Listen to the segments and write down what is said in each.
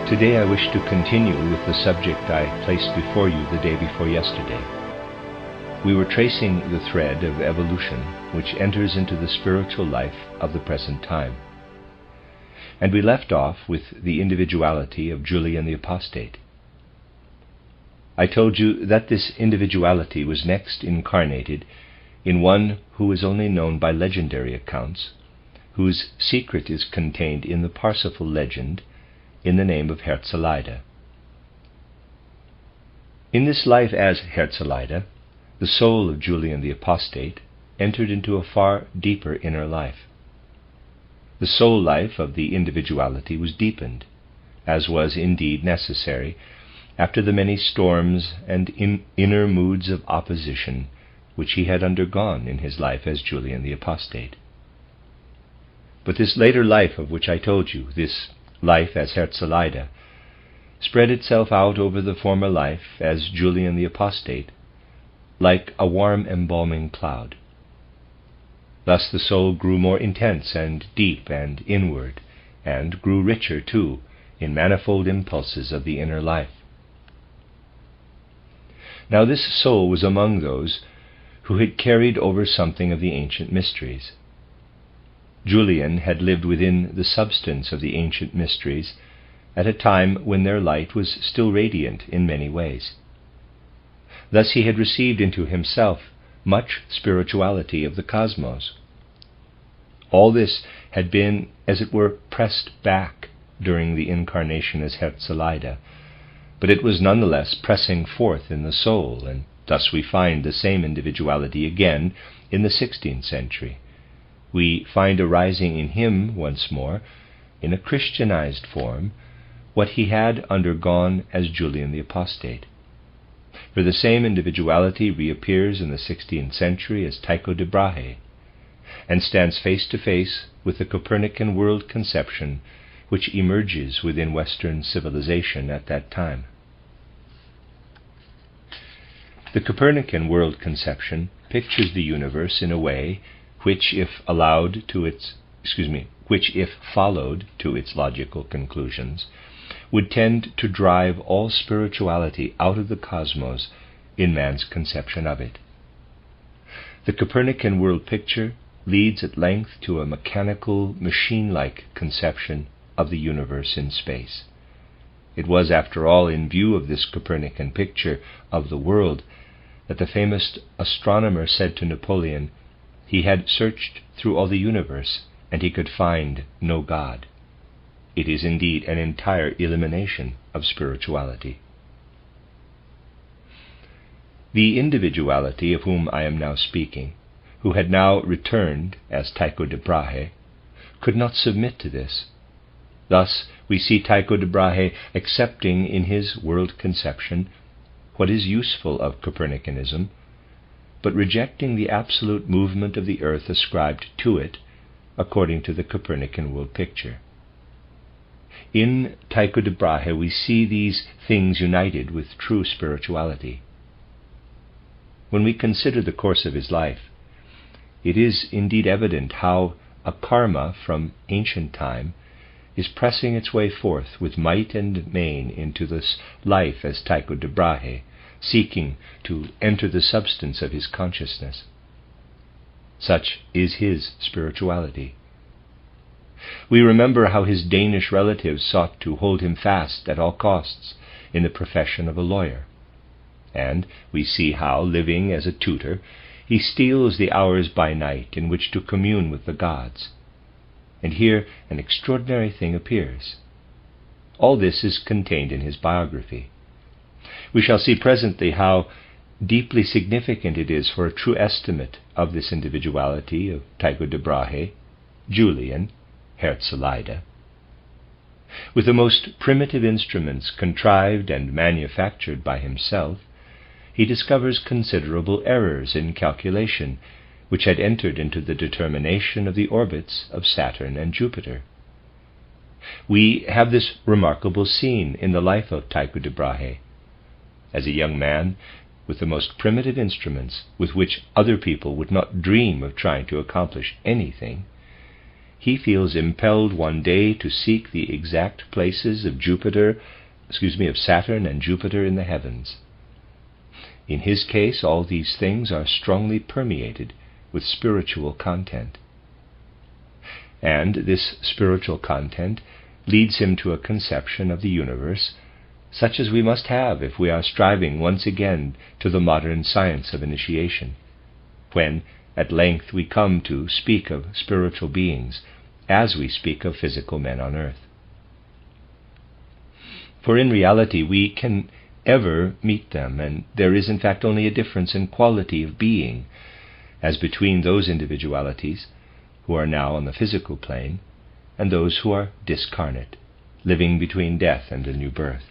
Today I wish to continue with the subject I placed before you the day before yesterday. We were tracing the thread of evolution which enters into the spiritual life of the present time. And we left off with the individuality of Julian the Apostate. I told you that this individuality was next incarnated in one who is only known by legendary accounts, whose secret is contained in the Parsifal legend in the name of Herzeleide. In this life as Herzeleide, the soul of Julian the Apostate entered into a far deeper inner life. The soul life of the individuality was deepened, as was indeed necessary, after the many storms and inner moods of opposition which he had undergone in his life as Julian the Apostate. But this later life of which I told you, this life as Herzeleide, spread itself out over the former life as Julian the Apostate, like a warm embalming cloud. Thus the soul grew more intense and deep and inward, and grew richer, too, in manifold impulses of the inner life. Now this soul was among those who had carried over something of the ancient mysteries. Julian had lived within the substance of the ancient mysteries at a time when their light was still radiant in many ways. Thus he had received into himself much spirituality of the cosmos. All this had been, as it were, pressed back during the incarnation as Herzeleide, but it was nonetheless pressing forth in the soul, and thus we find the same individuality again in the 16th century. We find arising in him once more, in a Christianized form, what he had undergone as Julian the Apostate. For the same individuality reappears in the 16th century as Tycho Brahe, and stands face to face with the Copernican world conception which emerges within Western civilization at that time. The Copernican world conception pictures the universe in a way which, if followed to its logical conclusions, would tend to drive all spirituality out of the cosmos in man's conception of it. The Copernican world picture leads at length to a mechanical, machine-like conception of the universe in space. It was, after all, in view of this Copernican picture of the world that the famous astronomer said to Napoleon, he had searched through all the universe, and he could find no God. It is indeed an entire elimination of spirituality. The individuality of whom I am now speaking, who had now returned as Tycho Brahe, could not submit to this. Thus we see Tycho Brahe accepting in his world conception what is useful of Copernicanism, but rejecting the absolute movement of the earth ascribed to it according to the Copernican world picture. In Tycho Brahe we see these things united with true spirituality. When we consider the course of his life, it is indeed evident how a karma from ancient time is pressing its way forth with might and main into this life as Tycho Brahe, seeking to enter the substance of his consciousness. Such is his spirituality. We remember how his Danish relatives sought to hold him fast at all costs in the profession of a lawyer, and we see how, living as a tutor, he steals the hours by night in which to commune with the gods. And here an extraordinary thing appears. All this is contained in his biography. We shall see presently how deeply significant it is for a true estimate of this individuality of Tycho Brahe, Julian, Herzeleide. With the most primitive instruments contrived and manufactured by himself, he discovers considerable errors in calculation which had entered into the determination of the orbits of Saturn and Jupiter. We have this remarkable scene in the life of Tycho Brahe. As a young man, with the most primitive instruments with which other people would not dream of trying to accomplish anything, he feels impelled one day to seek the exact places of Saturn and Jupiter in the heavens. In his case, all these things are strongly permeated with spiritual content. And this spiritual content leads him to a conception of the universe such as we must have if we are striving once again to the modern science of initiation, when at length we come to speak of spiritual beings as we speak of physical men on earth. For in reality we can ever meet them, and there is in fact only a difference in quality of being as between those individualities who are now on the physical plane and those who are discarnate, living between death and a new birth.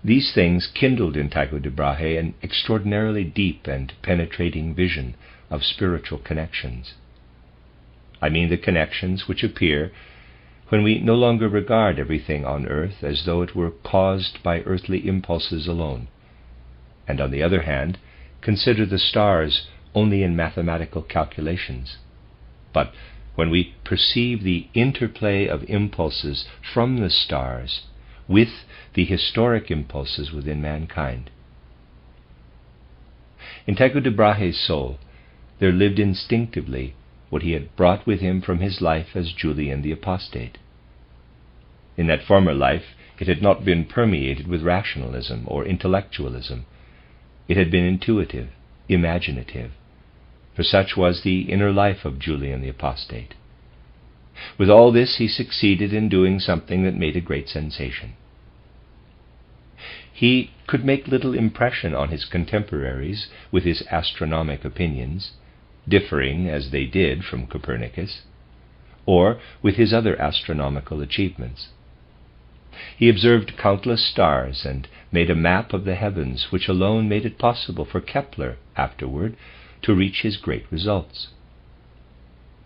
These things kindled in Tycho Brahe an extraordinarily deep and penetrating vision of spiritual connections. I mean the connections which appear when we no longer regard everything on earth as though it were caused by earthly impulses alone, and on the other hand consider the stars only in mathematical calculations, but when we perceive the interplay of impulses from the stars with the historic impulses within mankind. In Tycho Brahe's soul there lived instinctively what he had brought with him from his life as Julian the Apostate. In that former life it had not been permeated with rationalism or intellectualism. It had been intuitive, imaginative, for such was the inner life of Julian the Apostate. With all this he succeeded in doing something that made a great sensation. He could make little impression on his contemporaries with his astronomic opinions, differing as they did from Copernicus, or with his other astronomical achievements. He observed countless stars and made a map of the heavens which alone made it possible for Kepler afterward to reach his great results.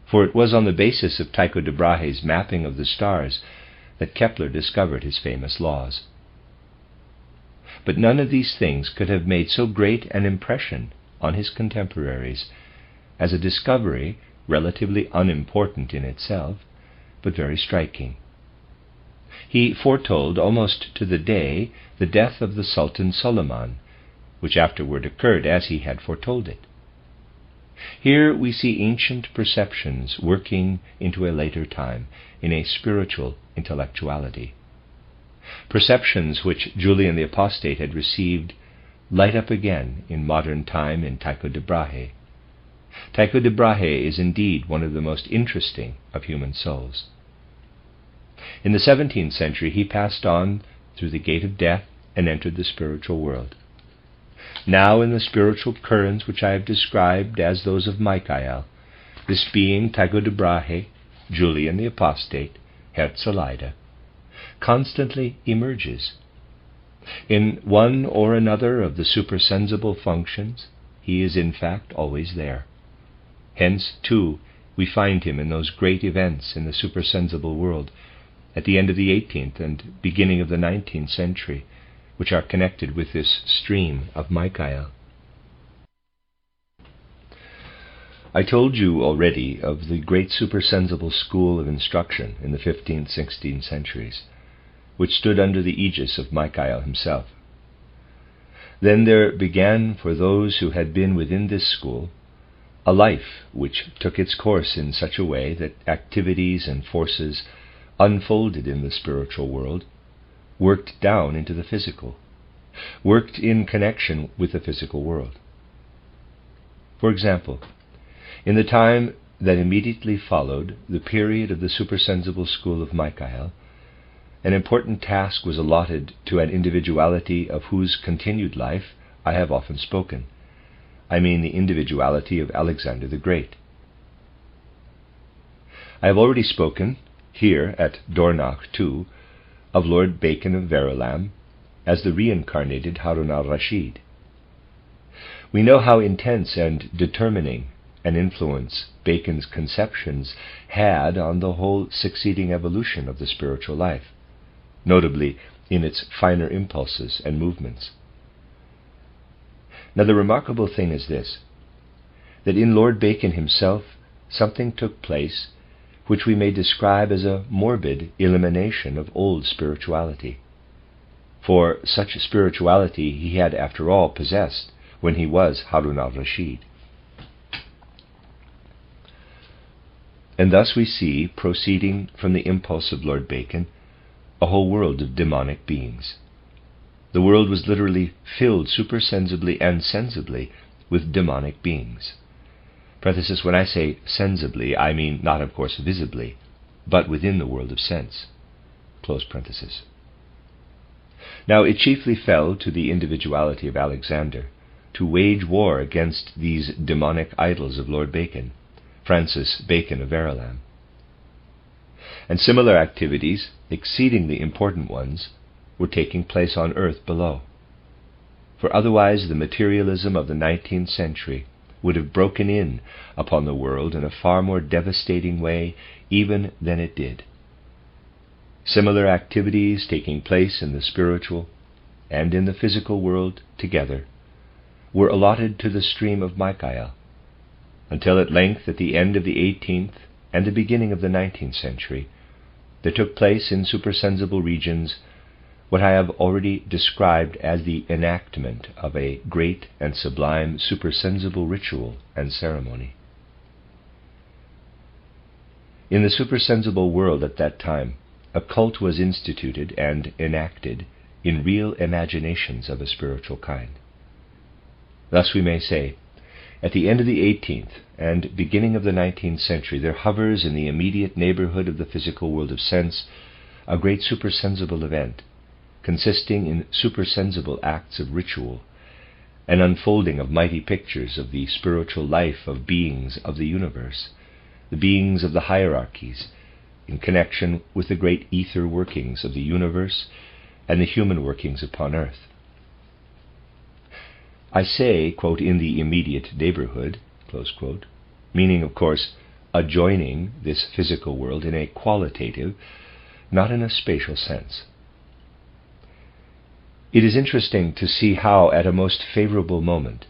For it was on the basis of Tycho Brahe's mapping of the stars that Kepler discovered his famous laws. But none of these things could have made so great an impression on his contemporaries as a discovery relatively unimportant in itself, but very striking. He foretold almost to the day the death of the Sultan Suleiman, which afterward occurred as he had foretold it. Here we see ancient perceptions working into a later time in a spiritual intellectuality. Perceptions which Julian the Apostate had received light up again in modern time in Tycho Brahe. Tycho Brahe is indeed one of the most interesting of human souls. In the 17th century he passed on through the gate of death and entered the spiritual world. Now in the spiritual currents which I have described as those of Michael, this being Tycho Brahe, Julian the Apostate, Herzeleide, constantly emerges. In one or another of the supersensible functions, he is in fact always there. Hence, too, we find him in those great events in the supersensible world at the end of the 18th and beginning of the 19th century, which are connected with this stream of Michael. I told you already of the great supersensible school of instruction in the 15th, 16th centuries, which stood under the aegis of Michael himself. Then there began for those who had been within this school a life which took its course in such a way that activities and forces unfolded in the spiritual world worked down into the physical, worked in connection with the physical world. For example, in the time that immediately followed the period of the supersensible school of Michael, an important task was allotted to an individuality of whose continued life I have often spoken. I mean the individuality of Alexander the Great. I have already spoken, here at Dornach too, of Lord Bacon of Verulam as the reincarnated Harun al-Rashid. We know how intense and determining an influence Bacon's conceptions had on the whole succeeding evolution of the spiritual life, notably in its finer impulses and movements. Now the remarkable thing is this, that in Lord Bacon himself something took place which we may describe as a morbid elimination of old spirituality. For such spirituality he had after all possessed when he was Harun al-Rashid. And thus we see, proceeding from the impulse of Lord Bacon, a whole world of demonic beings. The world was literally filled supersensibly and sensibly with demonic beings. Parenthesis, when I say sensibly, I mean not, of course, visibly, but within the world of sense. Close parenthesis. Now it chiefly fell to the individuality of Alexander to wage war against these demonic idols of Lord Bacon, Francis Bacon of Verulam. And similar activities, exceedingly important ones, were taking place on earth below. For otherwise the materialism of the 19th century would have broken in upon the world in a far more devastating way even than it did. Similar activities taking place in the spiritual and in the physical world together were allotted to the stream of Michael, until at length, at the end of the 18th and the beginning of the 19th century, there took place in supersensible regions what I have already described as the enactment of a great and sublime supersensible ritual and ceremony. In the supersensible world at that time, a cult was instituted and enacted in real imaginations of a spiritual kind. Thus we may say, at the end of the 18th and beginning of the 19th century, there hovers in the immediate neighborhood of the physical world of sense a great supersensible event, consisting in supersensible acts of ritual, an unfolding of mighty pictures of the spiritual life of beings of the universe, the beings of the hierarchies, in connection with the great ether workings of the universe and the human workings upon earth. I say, quote, in the immediate neighborhood, close quote, meaning, of course, adjoining this physical world in a qualitative, not in a spatial sense. It is interesting to see how, at a most favorable moment,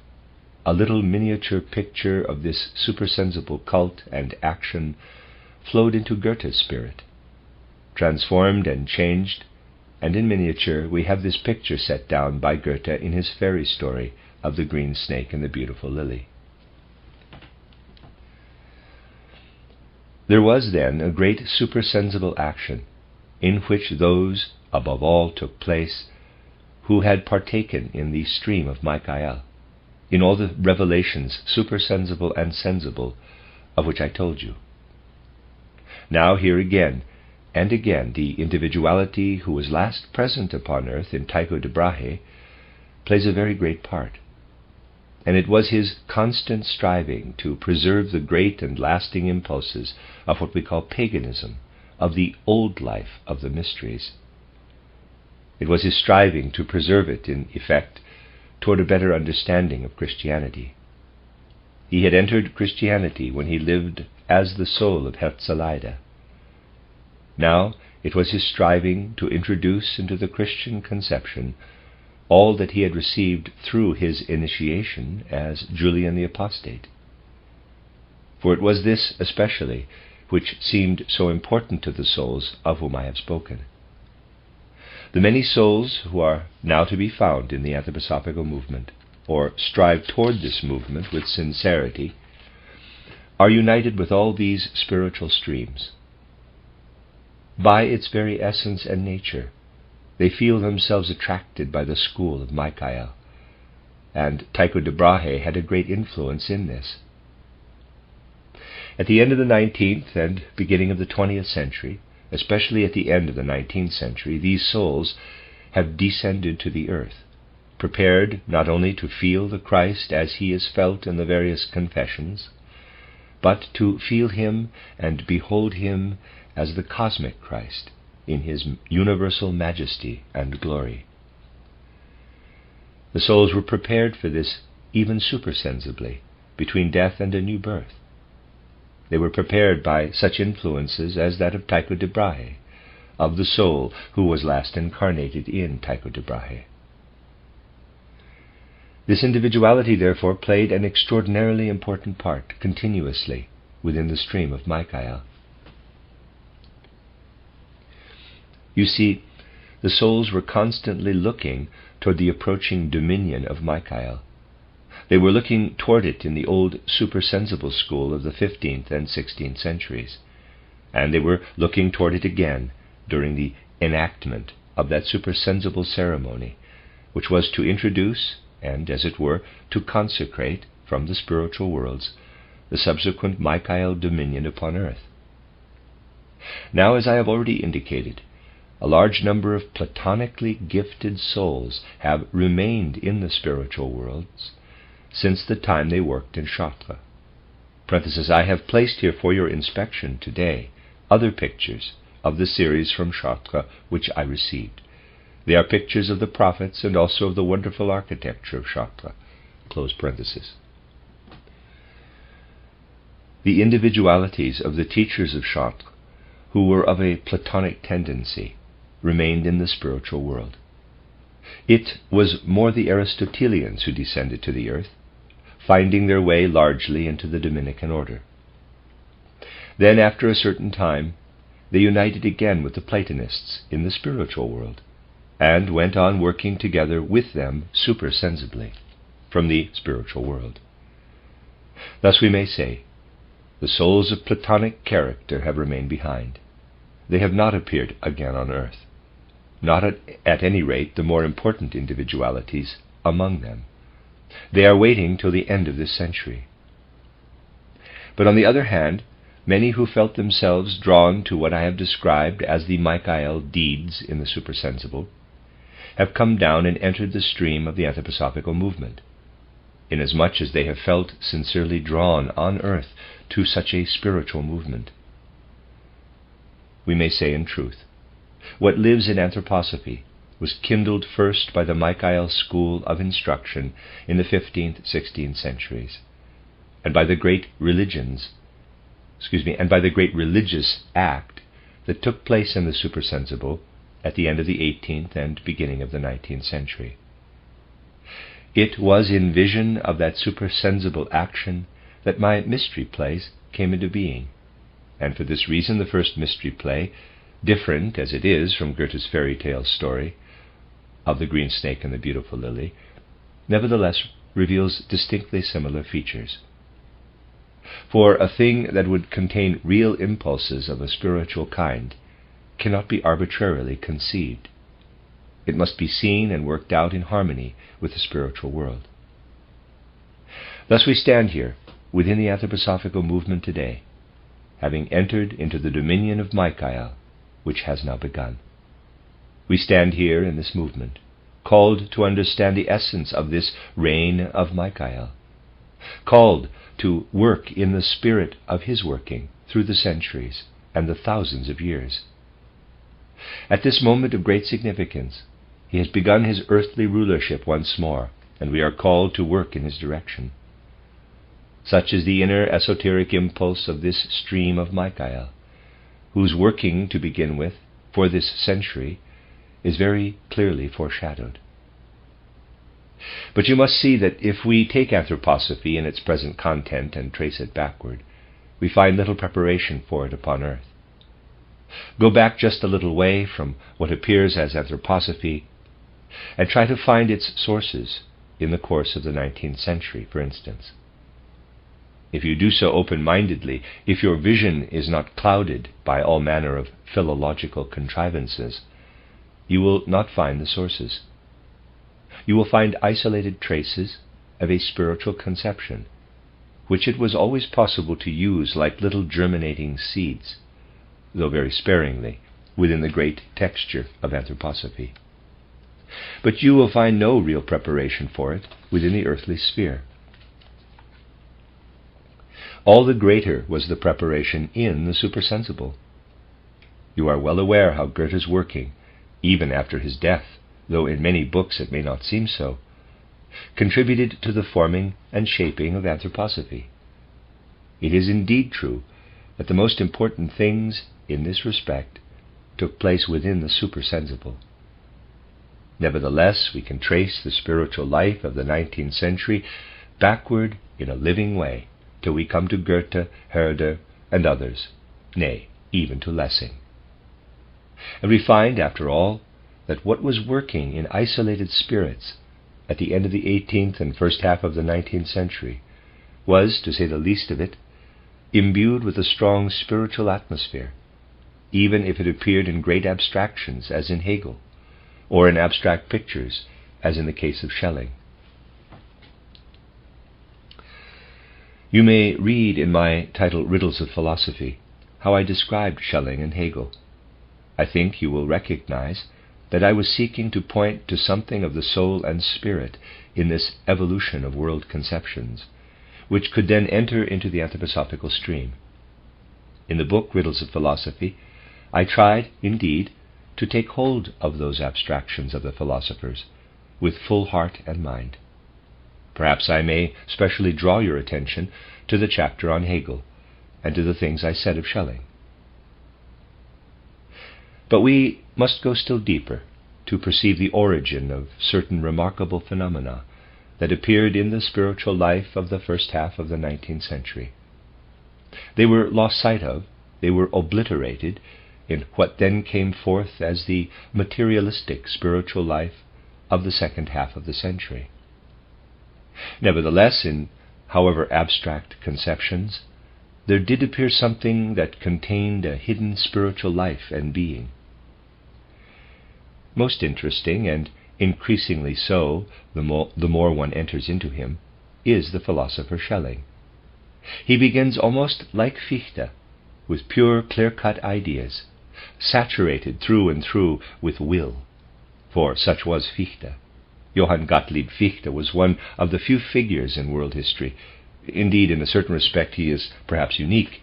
a little miniature picture of this supersensible cult and action flowed into Goethe's spirit, transformed and changed, and in miniature we have this picture set down by Goethe in his fairy story of the green snake and the beautiful lily. There was then a great supersensible action, in which those, above all, took place who had partaken in the stream of Michael, in all the revelations supersensible and sensible of which I told you. Now here again and again the individuality who was last present upon earth in Tycho Brahe plays a very great part, and it was his constant striving to preserve the great and lasting impulses of what we call paganism, of the old life of the mysteries. It was his striving to preserve it, in effect, toward a better understanding of Christianity. He had entered Christianity when he lived as the soul of Herzeleide. Now it was his striving to introduce into the Christian conception all that he had received through his initiation as Julian the Apostate. For it was this especially which seemed so important to the souls of whom I have spoken. The many souls who are now to be found in the anthroposophical movement, or strive toward this movement with sincerity, are united with all these spiritual streams. By its very essence and nature, they feel themselves attracted by the school of Michael, and Tycho Brahe had a great influence in this. At the end of the 19th and beginning of the 20th century, especially at the end of the 19th century, these souls have descended to the earth, prepared not only to feel the Christ as he is felt in the various confessions, but to feel him and behold him as the cosmic Christ in his universal majesty and glory. The souls were prepared for this even supersensibly, between death and a new birth. They were prepared by such influences as that of Tycho Brahe, of the soul who was last incarnated in Tycho Brahe. This individuality, therefore, played an extraordinarily important part continuously within the stream of Michael. You see, the souls were constantly looking toward the approaching dominion of Michael. They were looking toward it in the old supersensible school of the 15th and 16th centuries, and they were looking toward it again during the enactment of that supersensible ceremony, which was to introduce, and, as it were, to consecrate from the spiritual worlds the subsequent Michael dominion upon earth. Now, as I have already indicated, a large number of platonically gifted souls have remained in the spiritual worlds since the time they worked in Chartres. I have placed here for your inspection today other pictures of the series from Chartres which I received. They are pictures of the prophets and also of the wonderful architecture of Chartres. Close parenthesis. The individualities of the teachers of Chartres, who were of a Platonic tendency, remained in the spiritual world. It was more the Aristotelians who descended to the earth, finding their way largely into the Dominican order. Then, after a certain time, they united again with the Platonists in the spiritual world, and went on working together with them supersensibly from the spiritual world. Thus we may say, the souls of Platonic character have remained behind. They have not appeared again on earth, not at any rate the more important individualities among them. They are waiting till the end of this century. But on the other hand, many who felt themselves drawn to what I have described as the Michael deeds in the supersensible have come down and entered the stream of the anthroposophical movement, inasmuch as they have felt sincerely drawn on earth to such a spiritual movement. We may say in truth, what lives in anthroposophy was kindled first by the Michael school of instruction in the 15th, 16th centuries, and by the great religious act that took place in the supersensible at the end of the 18th and beginning of the 19th century. It was in vision of that supersensible action that my mystery plays came into being, and for this reason the first mystery play, different as it is from Goethe's fairy tale story of the green snake and the beautiful lily, nevertheless reveals distinctly similar features. For a thing that would contain real impulses of a spiritual kind cannot be arbitrarily conceived. It must be seen and worked out in harmony with the spiritual world. Thus we stand here within the anthroposophical movement today, having entered into the dominion of Michael, which has now begun. We stand here in this movement, called to understand the essence of this reign of Michael, called to work in the spirit of his working through the centuries and the thousands of years. At this moment of great significance, he has begun his earthly rulership once more, and we are called to work in his direction. Such is the inner esoteric impulse of this stream of Michael, whose working, to begin with, for this century, is very clearly foreshadowed. But you must see that if we take anthroposophy in its present content and trace it backward, we find little preparation for it upon earth. Go back just a little way from what appears as anthroposophy, and try to find its sources in the course of the 19th century, for instance. If you do so open-mindedly, if your vision is not clouded by all manner of philological contrivances, you will not find the sources. You will find isolated traces of a spiritual conception, which it was always possible to use like little germinating seeds, though very sparingly, within the great texture of anthroposophy. But you will find no real preparation for it within the earthly sphere. All the greater was the preparation in the supersensible. You are well aware how Goethe's working, even after his death, though in many books it may not seem so, contributed to the forming and shaping of anthroposophy. It is indeed true that the most important things in this respect took place within the supersensible. Nevertheless, we can trace the spiritual life of the 19th century backward in a living way till we come to Goethe, Herder, and others, nay, even to Lessing. And we find, after all, that what was working in isolated spirits at the end of the 18th and first half of the 19th century was, to say the least of it, imbued with a strong spiritual atmosphere, even if it appeared in great abstractions, as in Hegel, or in abstract pictures, as in the case of Schelling. You may read in my title, Riddles of Philosophy, how I described Schelling and Hegel. I think you will recognize that I was seeking to point to something of the soul and spirit in this evolution of world conceptions, which could then enter into the anthroposophical stream. In the book Riddles of Philosophy, I tried, indeed, to take hold of those abstractions of the philosophers with full heart and mind. Perhaps I may specially draw your attention to the chapter on Hegel and to the things I said of Schelling. But we must go still deeper to perceive the origin of certain remarkable phenomena that appeared in the spiritual life of the first half of the 19th century. They were lost sight of, they were obliterated in what then came forth as the materialistic spiritual life of the second half of the century. Nevertheless, in however abstract conceptions, there did appear something that contained a hidden spiritual life and being. Most interesting, and increasingly so the more one enters into him, is the philosopher Schelling. He begins almost like Fichte, with pure, clear-cut ideas, saturated through and through with will, for such was Fichte. Johann Gottlieb Fichte was one of the few figures in world history, indeed in a certain respect he is perhaps unique,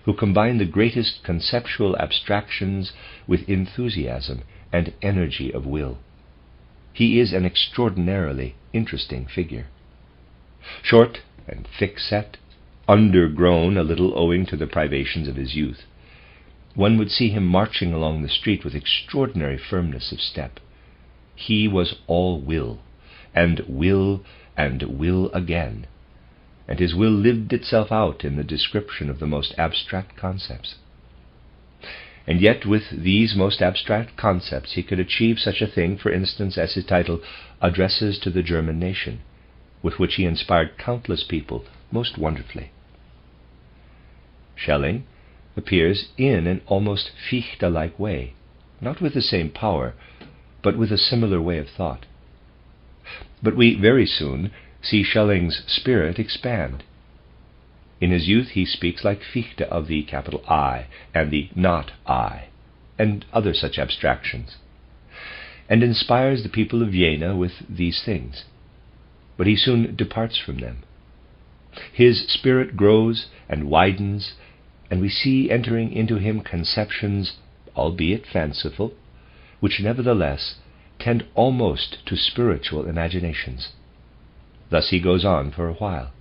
who combined the greatest conceptual abstractions with enthusiasm and energy of will. He is an extraordinarily interesting figure. Short and thick-set, undergrown a little owing to the privations of his youth, one would see him marching along the street with extraordinary firmness of step. He was all will, and will again, and his will lived itself out in the description of the most abstract concepts. And yet with these most abstract concepts he could achieve such a thing, for instance, as his title, Addresses to the German Nation, with which he inspired countless people most wonderfully. Schelling appears in an almost Fichte-like way, not with the same power, but with a similar way of thought. But we very soon see Schelling's spirit expand. In his youth he speaks like Fichte of the capital I and the not I, and other such abstractions, and inspires the people of Vienna with these things. But he soon departs from them. His spirit grows and widens, and we see entering into him conceptions, albeit fanciful, which nevertheless tend almost to spiritual imaginations. Thus he goes on for a while.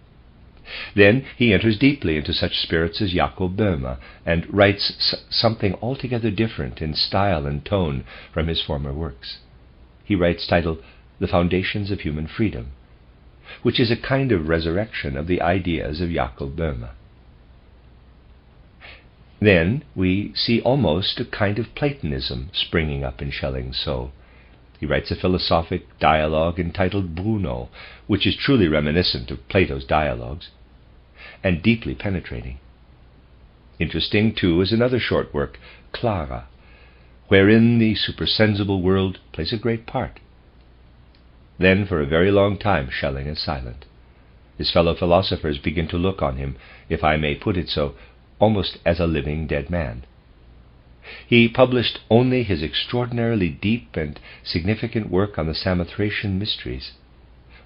Then he enters deeply into such spirits as Jakob Brahe, and writes something altogether different in style and tone from his former works. He writes titled The Foundations of Human Freedom, which is a kind of resurrection of the ideas of Jakob Brahe. Then we see almost a kind of Platonism springing up in Schelling's soul. He writes a philosophic dialogue entitled Bruno, which is truly reminiscent of Plato's dialogues, and deeply penetrating. Interesting, too, is another short work, Clara, wherein the supersensible world plays a great part. Then for a very long time Schelling is silent. His fellow philosophers begin to look on him, if I may put it so, almost as a living dead man. He published only his extraordinarily deep and significant work on the Samothracian mysteries,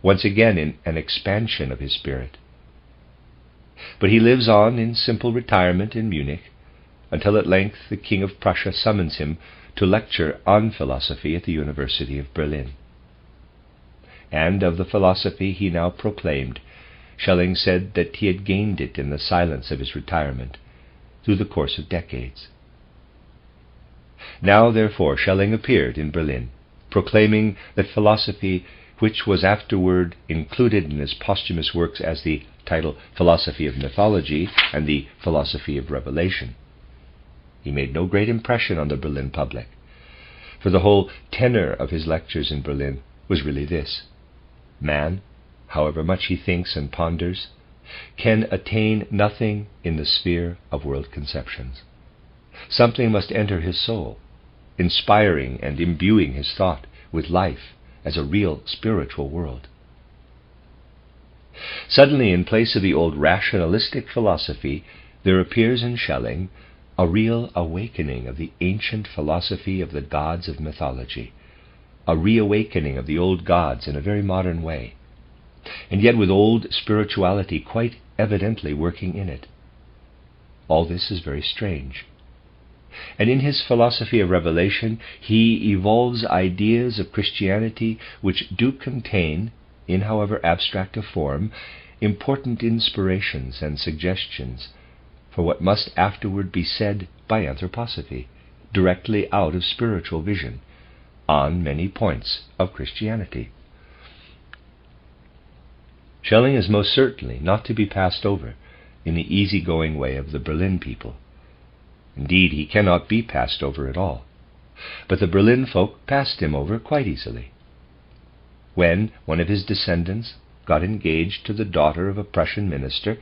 once again in an expansion of his spirit. But he lives on in simple retirement in Munich, until at length the King of Prussia summons him to lecture on philosophy at the University of Berlin. And of the philosophy he now proclaimed, Schelling said that he had gained it in the silence of his retirement, through the course of decades. Now, therefore, Schelling appeared in Berlin, proclaiming that philosophy, which was afterward included in his posthumous works as the title Philosophy of Mythology and the Philosophy of Revelation. He made no great impression on the Berlin public, for the whole tenor of his lectures in Berlin was really this: man, however much he thinks and ponders, can attain nothing in the sphere of world conceptions. Something must enter his soul, inspiring and imbuing his thought with life as a real spiritual world. Suddenly, in place of the old rationalistic philosophy, there appears in Schelling a real awakening of the ancient philosophy of the gods of mythology, a reawakening of the old gods in a very modern way, and yet with old spirituality quite evidently working in it. All this is very strange. And in his philosophy of revelation, he evolves ideas of Christianity which do contain, in however abstract a form, important inspirations and suggestions for what must afterward be said by anthroposophy, directly out of spiritual vision, on many points of Christianity. Schelling is most certainly not to be passed over in the easygoing way of the Berlin people. Indeed, he cannot be passed over at all. But the Berlin folk passed him over quite easily. When one of his descendants got engaged to the daughter of a Prussian minister,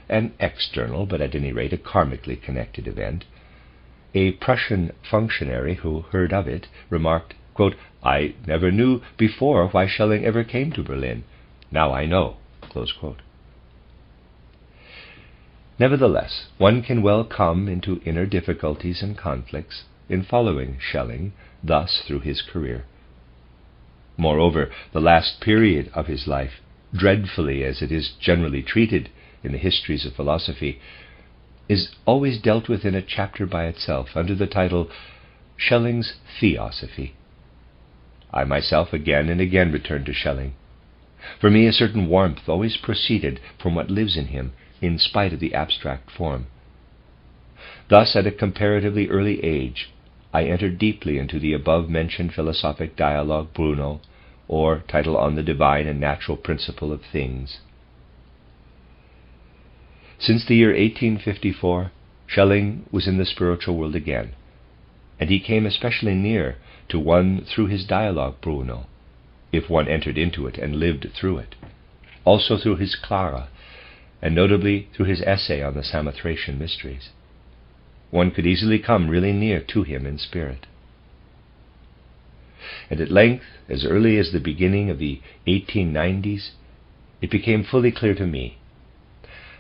an external, but at any rate a karmically connected event, a Prussian functionary who heard of it remarked, quote, "I never knew before why Schelling ever came to Berlin. Now I know." Close quote. Nevertheless, one can well come into inner difficulties and conflicts in following Schelling thus through his career. Moreover, the last period of his life, dreadfully as it is generally treated in the histories of philosophy, is always dealt with in a chapter by itself under the title Schelling's Theosophy. I myself again and again return to Schelling. For me, a certain warmth always proceeded from what lives in him, in spite of the abstract form. Thus, at a comparatively early age, I entered deeply into the above-mentioned philosophic dialogue Bruno, or title On the Divine and Natural Principle of Things. Since the year 1854, Schelling was in the spiritual world again, and he came especially near to one through his dialogue Bruno, if one entered into it and lived through it, also through his Clara, and notably through his essay on the Samothracian mysteries. One could easily come really near to him in spirit. And at length, as early as the beginning of the 1890s, it became fully clear to me,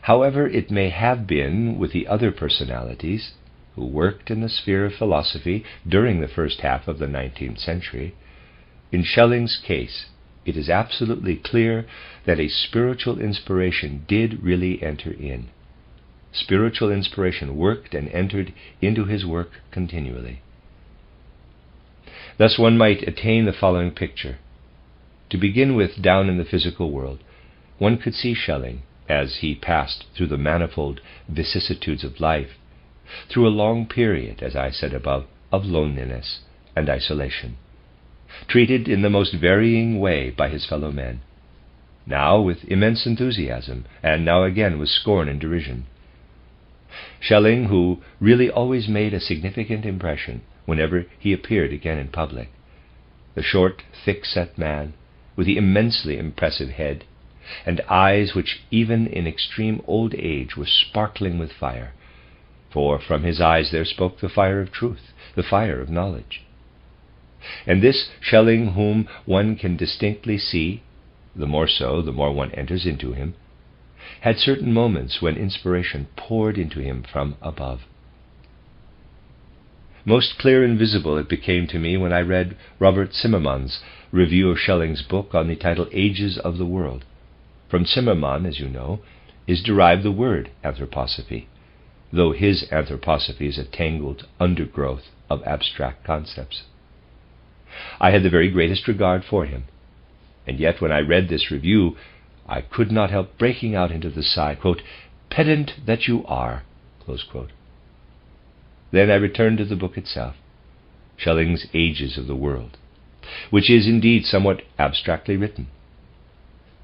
however it may have been with the other personalities who worked in the sphere of philosophy during the first half of the 19th century, in Schelling's case, it is absolutely clear that a spiritual inspiration did really enter in. Spiritual inspiration worked and entered into his work continually. Thus one might attain the following picture. To begin with, down in the physical world, one could see Schelling, as he passed through the manifold vicissitudes of life, through a long period, as I said above, of loneliness and isolation, treated in the most varying way by his fellow men, now with immense enthusiasm, and now again with scorn and derision. Schelling, who really always made a significant impression whenever he appeared again in public, the short, thick-set man, with the immensely impressive head, and eyes which even in extreme old age were sparkling with fire, for from his eyes there spoke the fire of truth, the fire of knowledge. And this Schelling whom one can distinctly see, the more so the more one enters into him, had certain moments when inspiration poured into him from above. Most clear and visible it became to me when I read Robert Zimmermann's review of Schelling's book on the title Ages of the World. From Zimmermann, as you know, is derived the word anthroposophy, though his anthroposophy is a tangled undergrowth of abstract concepts. I had the very greatest regard for him, and yet when I read this review, I could not help breaking out into the sigh, quote, "Pedant that you are," close quote. Then I returned to the book itself, Schelling's Ages of the World, which is indeed somewhat abstractly written,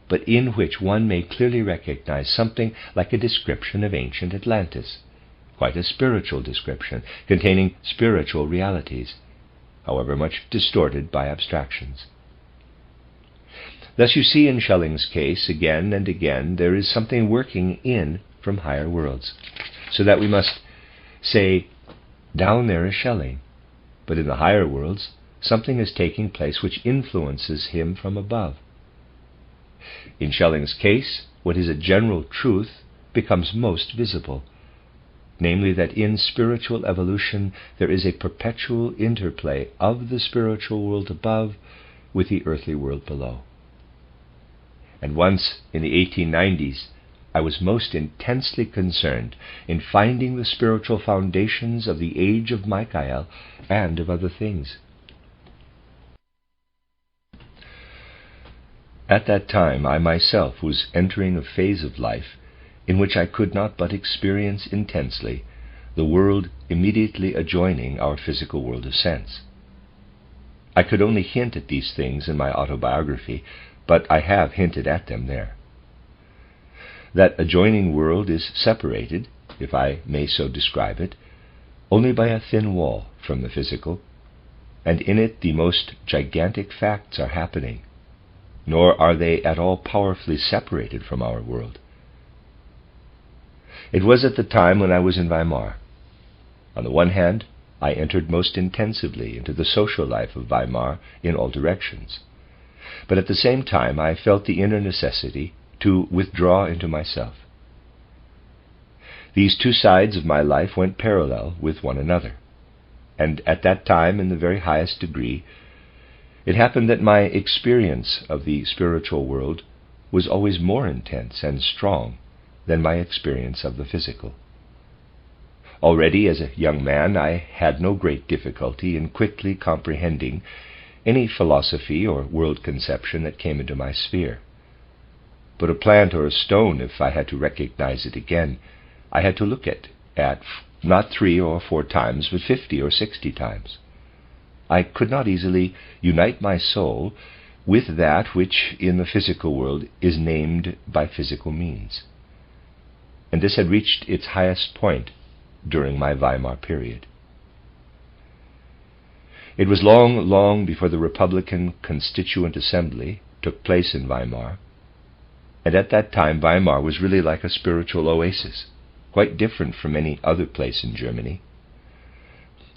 but in which one may clearly recognize something like a description of ancient Atlantis, quite a spiritual description, containing spiritual realities, however much distorted by abstractions. Thus you see in Schelling's case, again and again, there is something working in from higher worlds, so that we must say, down there is Schelling, but in the higher worlds, something is taking place which influences him from above. In Schelling's case, what is a general truth becomes most visible, namely that in spiritual evolution there is a perpetual interplay of the spiritual world above with the earthly world below. And once, in the 1890s, I was most intensely concerned in finding the spiritual foundations of the age of Michael and of other things. At that time, I myself was entering a phase of life in which I could not but experience intensely the world immediately adjoining our physical world of sense. I could only hint at these things in my autobiography, but I have hinted at them there. That adjoining world is separated, if I may so describe it, only by a thin wall from the physical, and in it the most gigantic facts are happening, nor are they at all powerfully separated from our world. It was at the time when I was in Weimar. On the one hand, I entered most intensively into the social life of Weimar in all directions, but at the same time I felt the inner necessity to withdraw into myself. These two sides of my life went parallel with one another, and at that time, in the very highest degree, it happened that my experience of the spiritual world was always more intense and strong than my experience of the physical. Already as a young man, I had no great difficulty in quickly comprehending any philosophy or world conception that came into my sphere. But a plant or a stone, if I had to recognize it again, I had to look at not 3 or 4 times, but 50 or 60 times. I could not easily unite my soul with that which in the physical world is named by physical means. And this had reached its highest point during my Weimar period. It was long, long before the Republican Constituent Assembly took place in Weimar, and at that time Weimar was really like a spiritual oasis, quite different from any other place in Germany.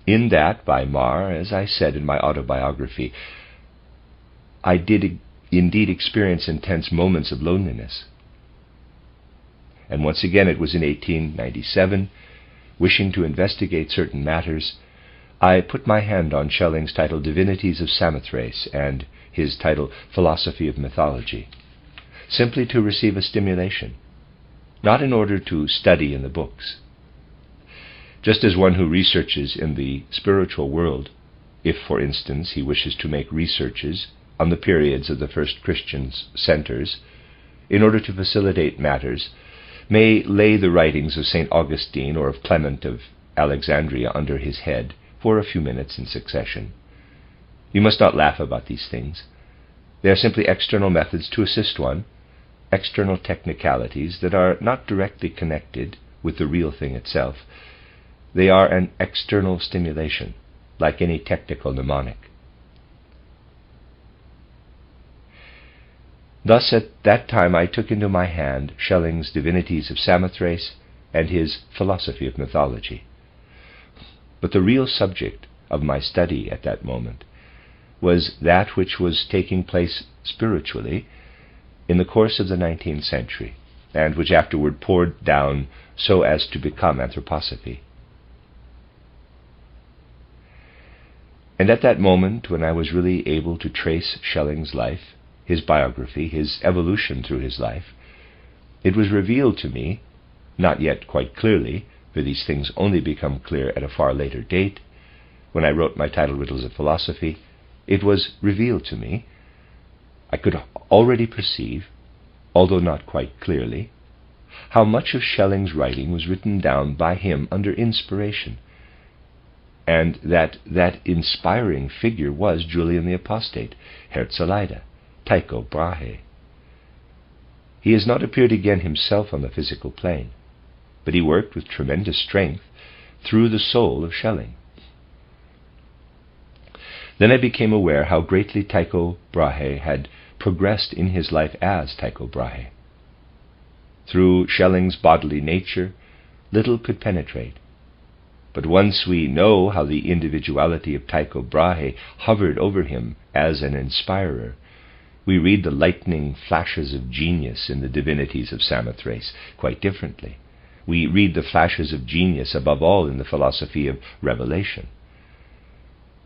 In that Weimar, as I said in my autobiography, I did indeed experience intense moments of loneliness. And once again it was in 1897, wishing to investigate certain matters, I put my hand on Schelling's title Divinities of Samothrace and his title Philosophy of Mythology, simply to receive a stimulation, not in order to study in the books. Just as one who researches in the spiritual world, if, for instance, he wishes to make researches on the periods of the first Christian centers, in order to facilitate matters, may lay the writings of St. Augustine or of Clement of Alexandria under his head for a few minutes in succession. You must not laugh about these things. They are simply external methods to assist one, external technicalities that are not directly connected with the real thing itself. They are an external stimulation, like any technical mnemonic. Thus at that time I took into my hand Schelling's Divinities of Samothrace and his Philosophy of Mythology. But the real subject of my study at that moment was that which was taking place spiritually in the course of the 19th century, and which afterward poured down so as to become anthroposophy. And at that moment, when I was really able to trace Schelling's life, his biography, his evolution through his life, it was revealed to me, not yet quite clearly, for these things only become clear at a far later date, when I wrote my title Riddles of Philosophy, it was revealed to me, I could already perceive, although not quite clearly, how much of Schelling's writing was written down by him under inspiration, and that inspiring figure was Julian the Apostate, Herzeleide, Tycho Brahe. He has not appeared again himself on the physical plane, but he worked with tremendous strength through the soul of Schelling. Then I became aware how greatly Tycho Brahe had progressed in his life as Tycho Brahe. Through Schelling's bodily nature, little could penetrate. But once we know how the individuality of Tycho Brahe hovered over him as an inspirer, we read the lightning flashes of genius in the divinities of Samothrace quite differently. We read the flashes of genius above all in the philosophy of revelation,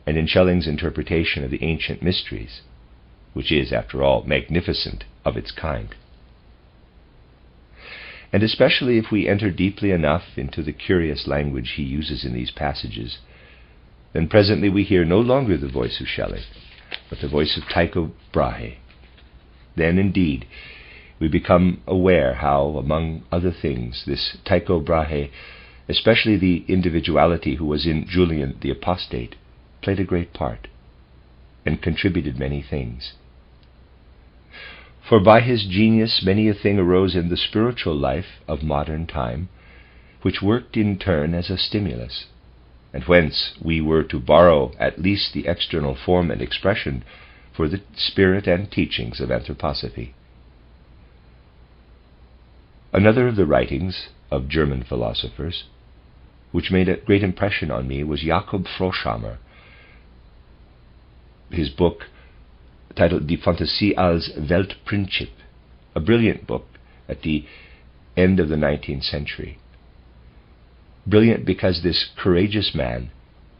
and in Schelling's interpretation of the ancient mysteries, which is, after all, magnificent of its kind. And especially if we enter deeply enough into the curious language he uses in these passages, then presently we hear no longer the voice of Schelling, but the voice of Tycho Brahe. Then, indeed, we become aware how, among other things, this Tycho Brahe, especially the individuality who was in Julian the Apostate, played a great part and contributed many things. For by his genius many a thing arose in the spiritual life of modern time, which worked in turn as a stimulus, and whence we were to borrow at least the external form and expression for the spirit and teachings of anthroposophy. Another of the writings of German philosophers, which made a great impression on me, was Jakob Froshamer. His book, titled Die Fantasie als Weltprinzip, a brilliant book at the end of the 19th century. Brilliant because this courageous man,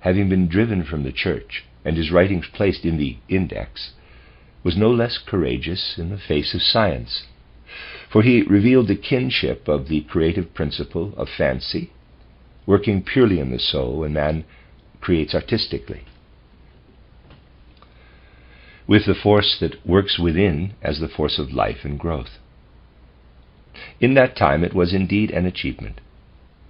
having been driven from the church and his writings placed in the Index, was no less courageous in the face of science, for he revealed the kinship of the creative principle of fancy, working purely in the soul when man creates artistically, with the force that works within as the force of life and growth. In that time it was indeed an achievement.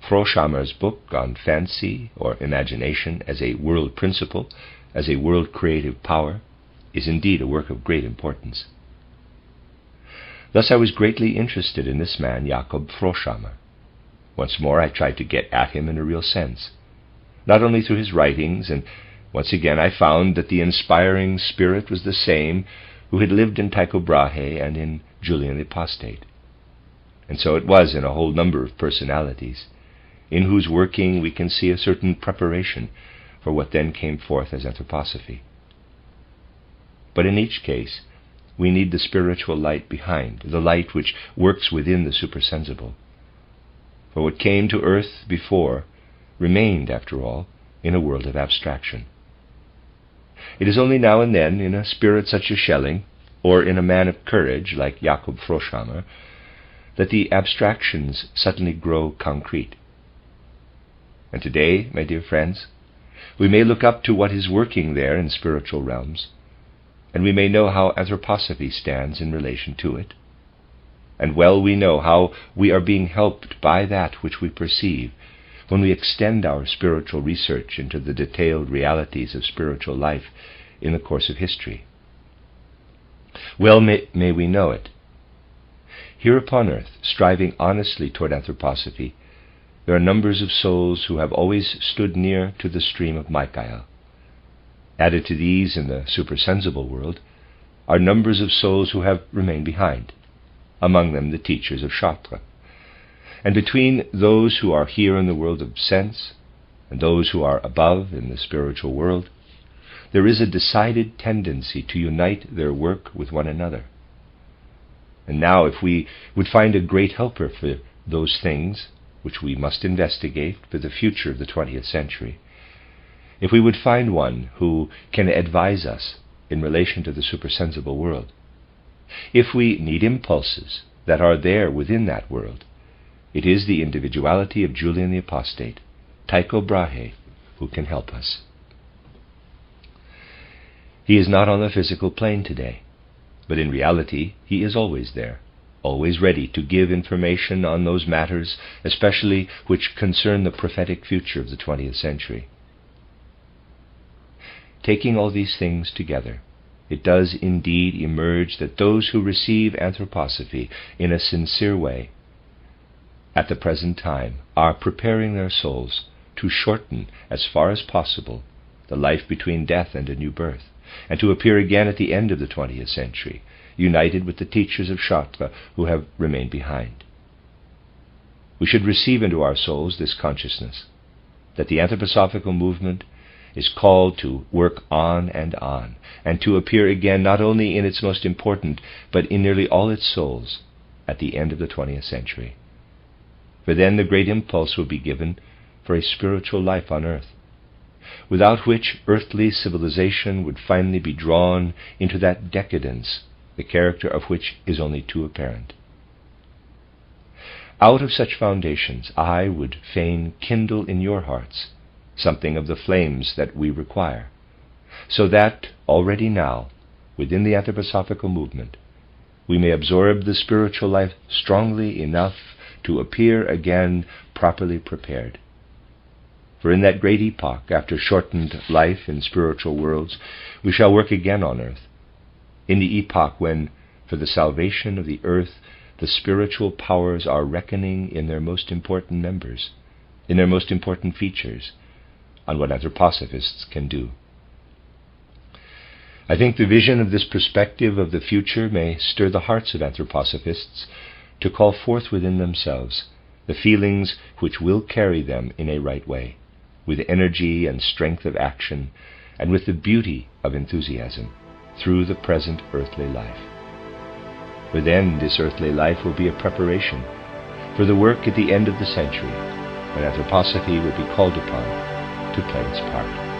Frohschammer's book on fancy or imagination as a world principle, as a world creative power, is indeed a work of great importance. Thus I was greatly interested in this man, Jakob Froshamer. Once more I tried to get at him in a real sense, not only through his writings, and once again I found that the inspiring spirit was the same who had lived in Tycho Brahe and in Julian the Apostate. And so it was in a whole number of personalities, in whose working we can see a certain preparation for what then came forth as anthroposophy. But in each case, we need the spiritual light behind, the light which works within the supersensible. For what came to earth before remained, after all, in a world of abstraction. It is only now and then, in a spirit such as Schelling, or in a man of courage like Jakob Froshamer, that the abstractions suddenly grow concrete. And today, my dear friends, we may look up to what is working there in spiritual realms, and we may know how anthroposophy stands in relation to it. And well we know how we are being helped by that which we perceive when we extend our spiritual research into the detailed realities of spiritual life in the course of history. Well may we know it. Here upon earth, striving honestly toward anthroposophy, there are numbers of souls who have always stood near to the stream of Michael. Added to these in the supersensible world are numbers of souls who have remained behind, among them the teachers of Chartres. And between those who are here in the world of sense and those who are above in the spiritual world, there is a decided tendency to unite their work with one another. And now if we would find a great helper for those things which we must investigate for the future of the 20th century, if we would find one who can advise us in relation to the supersensible world, if we need impulses that are there within that world, it is the individuality of Julian the Apostate, Tycho Brahe, who can help us. He is not on the physical plane today, but in reality he is always there, always ready to give information on those matters, especially which concern the prophetic future of the 20th century. taking all these things together, it does indeed emerge that those who receive anthroposophy in a sincere way at the present time are preparing their souls to shorten as far as possible the life between death and a new birth, and to appear again at the end of the 20th century, united with the teachers of Chartres who have remained behind. We should receive into our souls this consciousness, that the anthroposophical movement is called to work on, and to appear again not only in its most important, but in nearly all its souls at the end of the 20th century. For then the great impulse will be given for a spiritual life on earth, without which earthly civilization would finally be drawn into that decadence, the character of which is only too apparent. Out of such foundations I would fain kindle in your hearts something of the flames that we require, so that already now, within the anthroposophical movement, we may absorb the spiritual life strongly enough to appear again properly prepared. For in that great epoch, after shortened life in spiritual worlds, we shall work again on earth, in the epoch when, for the salvation of the earth, the spiritual powers are reckoning in their most important members, in their most important features, on what anthroposophists can do. I think the vision of this perspective of the future may stir the hearts of anthroposophists to call forth within themselves the feelings which will carry them in a right way, with energy and strength of action, and with the beauty of enthusiasm, through the present earthly life. For then this earthly life will be a preparation for the work at the end of the century, when anthroposophy will be called upon to play its part.